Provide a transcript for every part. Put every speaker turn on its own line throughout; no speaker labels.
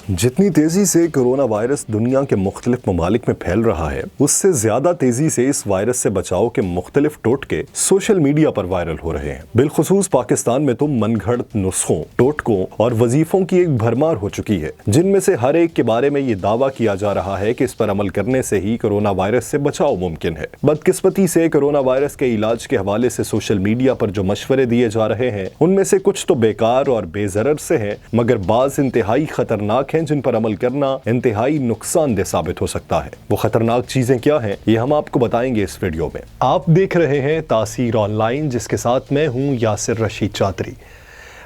जितनी तेजी से कोरोना वायरस दुनिया के मुख्तलिफ ममालिक में फैल रहा है, उससे ज्यादा तेजी से इस वायरस से बचाव के मुख्तलिफ टोटके सोशल मीडिया पर वायरल हो रहे हैं। बिलखुसूस पाकिस्तान में तो मनगढ़ंत नुस्खों, टोटकों और वजीफों की एक भरमार हो चुकी है, जिनमें से हर एक के बारे में ये दावा किया जा रहा है कि इस पर अमल करने से ही कोरोना वायरस से बचाव मुमकिन है। बदकिस्मती से कोरोना वायरस के इलाज के हवाले से सोशल मीडिया पर जो मशवरे दिए जा रहे हैं, उनमें से कुछ तो बेकार और बेजरर से हैं, मगर बाज इंतहाई खतरनाक हैं जिन पर अमल करना इंतहाई नुकसानदेह साबित हो सकता है। वो खतरनाक चीजें क्या हैं, ये हम आपको बताएंगे इस वीडियो में। आप देख रहे हैं तासीर ऑनलाइन, जिसके साथ मैं हूं यासिर रशीद चौधरी।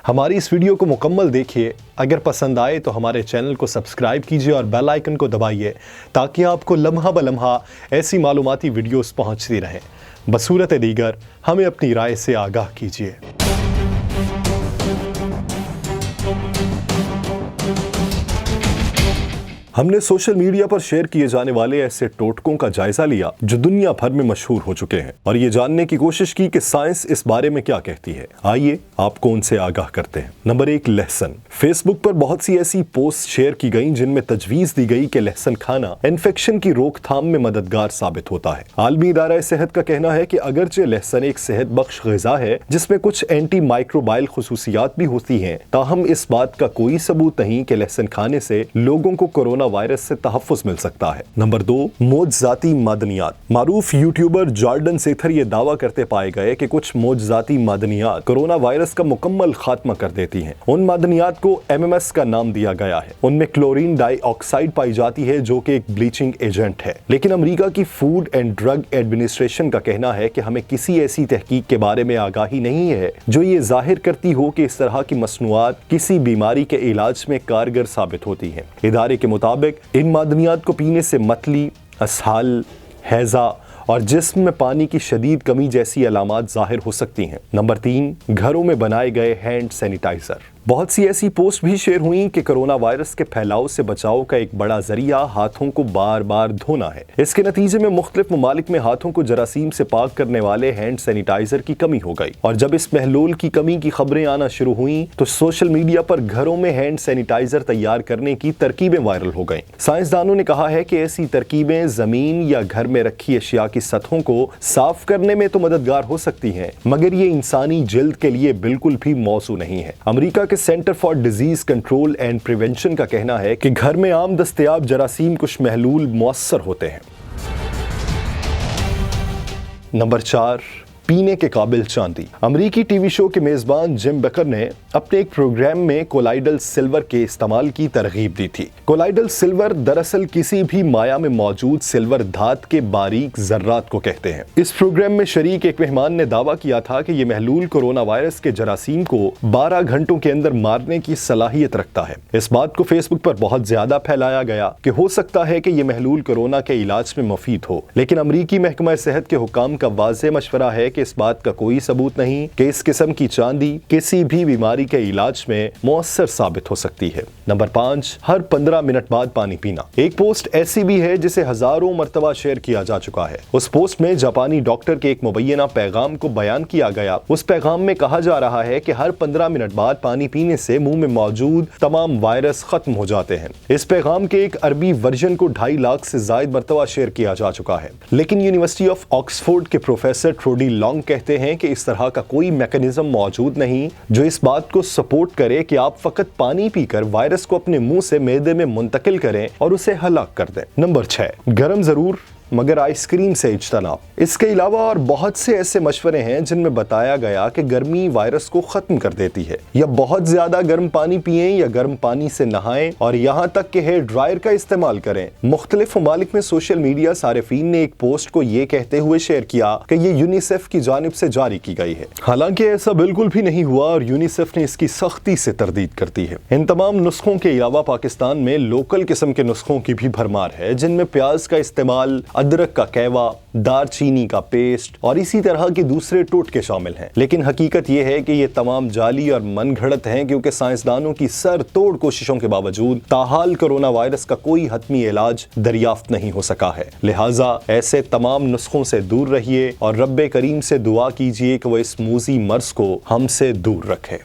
हमारी इस वीडियो को मुकम्मल देखिए, अगर पसंद आए तो हमारे चैनल को सब्सक्राइब कीजिए और बेल आइकन को दबाइए ताकि आपको लम्हा ब लम्हा ऐसी मालूमाती वीडियोस पहुंचती रहें। बसूरत दीगर हमें अपनी राय से आगाह कीजिए। हमने सोशल मीडिया पर शेयर किए जाने वाले ऐसे टोटकों का जायजा लिया जो दुनिया भर में मशहूर हो चुके हैं और ये जानने की कोशिश की कि साइंस इस बारे में क्या कहती है। आइए आपको उनसे आगाह करते हैं। नंबर 1, लहसुन। फेसबुक पर बहुत सी ऐसी पोस्ट शेयर की गई जिनमें तजवीज दी गई कि लहसुन खाना इन्फेक्शन की रोकथाम में मददगार साबित होता है। आलमी इदारा सेहत का कहना है कि अगरचे लहसुन एक सेहत बख्श ग़िज़ा है जिसमें कुछ एंटी माइक्रोबाइल खुसूसियात भी होती हैं, ताहम इस बात का कोई सबूत नहीं कि लहसुन खाने से लोगों को कोरोना वायरस से तहफ़्फ़ुज़ मिल सकता है। नंबर 2, मोजज़ाती मादनियात। मारूफ यूट्यूबर जॉर्डन सेथर ये दावा करते पाए गए कि कुछ मोजज़ाती मादनियात कोरोना वायरस का मुकम्मल खात्मा कर देती हैं। उन मादनियात को MMS का नाम दिया गया है। उनमें क्लोरीन डाइऑक्साइड पाई जाती है जो कि एक ब्लीचिंग एजेंट है, लेकिन अमेरिका की फूड एंड ड्रग एडमिनिस्ट्रेशन का कहना है कि हमें किसी ऐसी तहकीक के बारे में आगाही नहीं है जो ये जाहिर करती हो कि इस तरह की मसनूआत किसी बीमारी के इलाज में कारगर साबित होती हैं। इदारे के मुताबिक इन मादनियात को पीने से मतली, असहाल, हैजा और जिस्म में पानी की शदीद कमी जैसी अलामात जाहिर हो सकती हैं। नंबर 3, घरों में बनाए गए हैंड सैनिटाइजर। बहुत सी ऐसी पोस्ट भी शेयर हुई कि कोरोना वायरस के फैलाव से बचाव का एक बड़ा जरिया हाथों को बार बार धोना है। इसके नतीजे में मुख्तलिफ ममालिक में हाथों को जरासीम से पाक करने वाले हैंड सैनिटाइजर की कमी हो गई और जब इस महलूल की कमी की खबरें आना शुरू हुई तो सोशल मीडिया पर घरों में हैंड सैनिटाइजर तैयार करने की तरकीबें वायरल हो गईं। साइंसदानों ने कहा है कि ऐसी तरकीबें जमीन या घर में रखी अशिया की सतहों को साफ करने में तो मददगार हो सकती हैं, मगर ये इंसानी जिल्द के लिए बिल्कुल भी मौसू नहीं है। America centre for disease control and prevention का कहना है कि घर में आम दस्तयाब जरासीम कुछ महलूल मुअस्सर होते हैं। नंबर 4, पीने के काबिल चांदी। अमरीकी टीवी शो के मेजबान जिम बेकर ने अपने एक प्रोग्राम में कोलाइडल सिल्वर के इस्तेमाल की तरगीब दी थी। कोलाइडल सिल्वर दरअसल किसी भी माया में मौजूद सिल्वर धात के बारीक जर्रात को कहते हैं। इस प्रोग्राम में शरीक एक मेहमान ने दावा किया था कि यह महलूल कोरोना वायरस के जरासीम को 12 घंटों के अंदर मारने की सलाहियत रखता है। इस बात को फेसबुक पर बहुत ज्यादा फैलाया गया कि हो सकता है कि यह महलूल कोरोना के इलाज में मुफीद हो, लेकिन अमरीकी महकमा सेहत के हुक्काम का वाज़ेह मशवरा है कि इस बात का कोई सबूत नहीं कि इस किस्म की चांदी किसी भी बीमारी के इलाज में मुअस्सर साबित हो सकती है। नंबर 5, हर 15 मिनट बाद पानी पीना। एक पोस्ट ऐसी भी है जिसे हजारों मर्तबा शेयर किया जा चुका है। उस पोस्ट में जापानी डॉक्टर के एक मुबैना पैगाम को बयान किया गया। उस पैगाम में कहा जा रहा है कि हर 15 मिनट बाद पानी पीने से मुंह में मौजूद तमाम वायरस खत्म हो जाते हैं। इस पैगाम के एक अरबी वर्जन को 2.5 लाख से जायद मर्तबा शेयर किया जा चुका है, लेकिन यूनिवर्सिटी ऑफ ऑक्सफोर्ड के प्रोफेसर ट्रोडी लॉन्ग कहते हैं कि इस तरह का कोई मैकेनिज्म मौजूद नहीं जो इस बात को सपोर्ट करे कि आप फकत पानी पीकर वायरस को अपने मुंह से मैदे में मुंतकिल करें और उसे हलाक कर दें। नंबर 6, गरम जरूर मगर आइसक्रीम से इज्तनाब। इसके अलावा और बहुत से ऐसे मशवरे हैं जिनमें बताया गया कि गर्मी वायरस को खत्म कर देती है, या बहुत ज्यादा गर्म पानी पिएं या गर्म पानी से नहाएं और यहाँ तक कि हेयर ड्रायर का इस्तेमाल करें। मुख्तलिफ ममालिक में सोशल मीडिया सारिफीन ने एक पोस्ट को ये कहते हुए शेयर किया कि ये यूनिसेफ की जानिब से जारी की गई है। हालांकि ऐसा बिल्कुल भी नहीं हुआ और यूनिसेफ ने इसकी सख्ती से तरदीद कर दी है। इन तमाम नुस्खों के अलावा पाकिस्तान में लोकल किस्म के नुस्खों की भी भरमार है, जिनमें प्याज का इस्तेमाल, अदरक का कहवा, दारचीनी का पेस्ट और इसी तरह के दूसरे टोटके शामिल हैं। लेकिन हकीकत यह है कि ये तमाम जाली और मनगढ़ंत हैं, क्योंकि साइंसदानों की सर तोड़ कोशिशों के बावजूद ताहाल कोरोना वायरस का कोई हतमी इलाज दरियाफ्त नहीं हो सका है। लिहाजा ऐसे तमाम नुस्खों से दूर रहिए और रब्बे करीम से दुआ कीजिए कि वह इस मूजी मर्ज को हमसे दूर रखे।